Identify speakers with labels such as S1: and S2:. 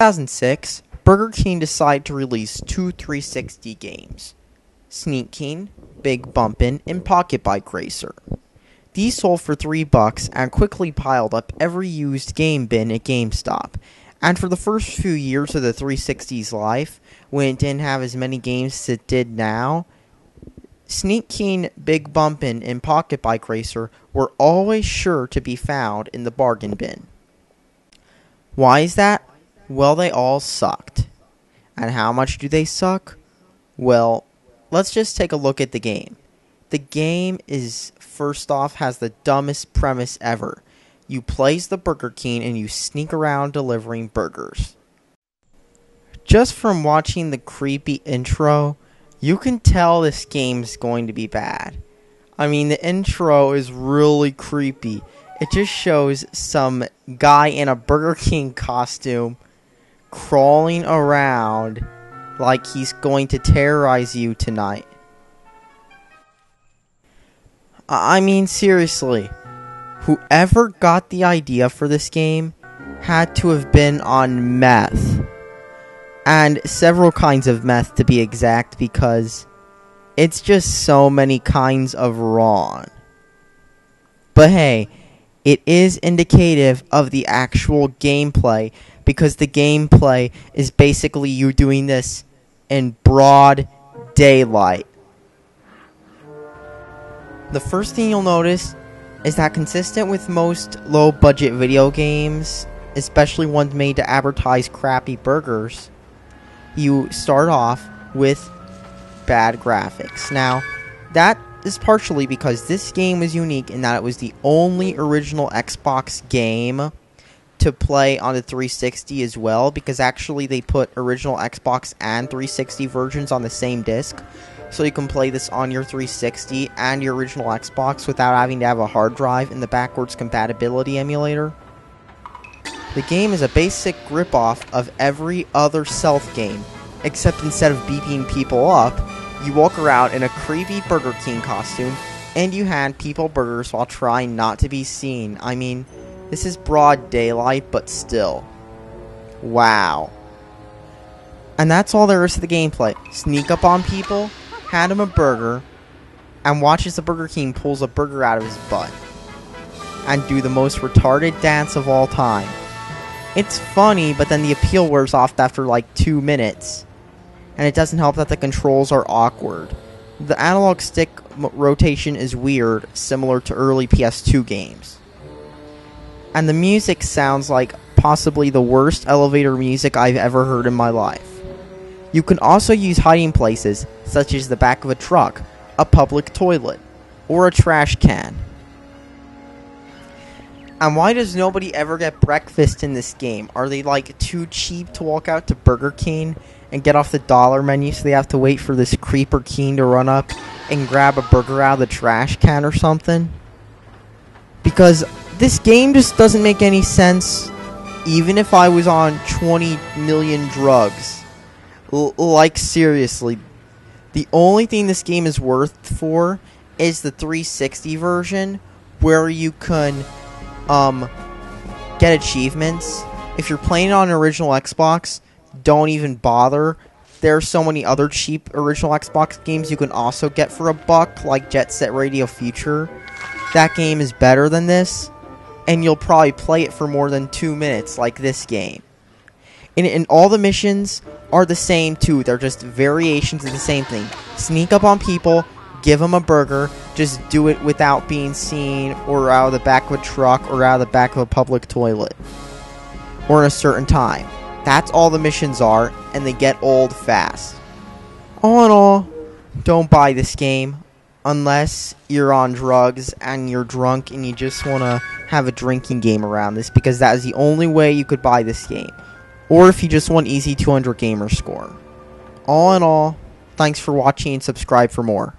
S1: 2006, Burger King decided to release two 360 games, Sneak King, Big Bumpin', and Pocket Bike Racer. These sold for $3 and quickly piled up every used game bin at GameStop. And for the first few years of the 360's life, when it didn't have as many games as it did now, Sneak King, Big Bumpin', and Pocket Bike Racer were always sure to be found in the bargain bin. Why is that? Well, they all sucked. And how much do they suck? Well, let's just take a look at the game. The game is, first off, has the dumbest premise ever. You play as the Burger King and you sneak around delivering burgers. Just from watching the creepy intro, you can tell this game's going to be bad. I mean, the intro is really creepy. It just shows some guy in a Burger King costume crawling around like he's going to terrorize you tonight. I mean, seriously, whoever got the idea for this game had to have been on meth. And several kinds of meth, to be exact, because it's just so many kinds of wrong. But hey, it is indicative of the actual gameplay, because the gameplay is basically you doing this in broad daylight. The first thing you'll notice is that, consistent with most low-budget video games, especially ones made to advertise crappy burgers, you start off with bad graphics. Now, that is partially because this game was unique in that it was the only original Xbox game to play on the 360 as well, because actually they put original Xbox and 360 versions on the same disc, so you can play this on your 360 and your original Xbox without having to have a hard drive in the backwards compatibility emulator. The game is a basic ripoff of every other stealth game, except instead of beeping people up, you walk around in a creepy Burger King costume, and you hand people burgers while trying not to be seen. I mean, this is broad daylight, but still. Wow. And that's all there is to the gameplay. Sneak up on people, hand them a burger, and watch as the Burger King pulls a burger out of his butt. And do the most retarded dance of all time. It's funny, but then the appeal wears off after like 2 minutes. And it doesn't help that the controls are awkward. The analog stick rotation is weird, similar to early PS2 games. And the music sounds like possibly the worst elevator music I've ever heard in my life. You can also use hiding places, such as the back of a truck, a public toilet, or a trash can. And why does nobody ever get breakfast in this game? Are they like too cheap to walk out to Burger King and get off the dollar menu, so they have to wait for this Creeper King to run up and grab a burger out of the trash can or something? Because this game just doesn't make any sense, even if I was on 20 million drugs. Like, seriously. The only thing this game is worth for is the 360 version, where you can get achievements. If you're playing on an original Xbox, don't even bother. There are so many other cheap original Xbox games you can also get for $1, like Jet Set Radio Future. That game is better than this, and you'll probably play it for more than 2 minutes, like this game. And all the missions are the same too. They're just variations of the same thing. Sneak up on people, give them a burger, just do it without being seen, or out of the back of a truck, or out of the back of a public toilet, or in a certain time. That's all the missions are, and they get old fast. All in all, don't buy this game unless you're on drugs and you're drunk and you just want to have a drinking game around this, because that is the only way you could buy this game. Or if you just want easy 200 gamer score. All in all, thanks for watching and subscribe for more.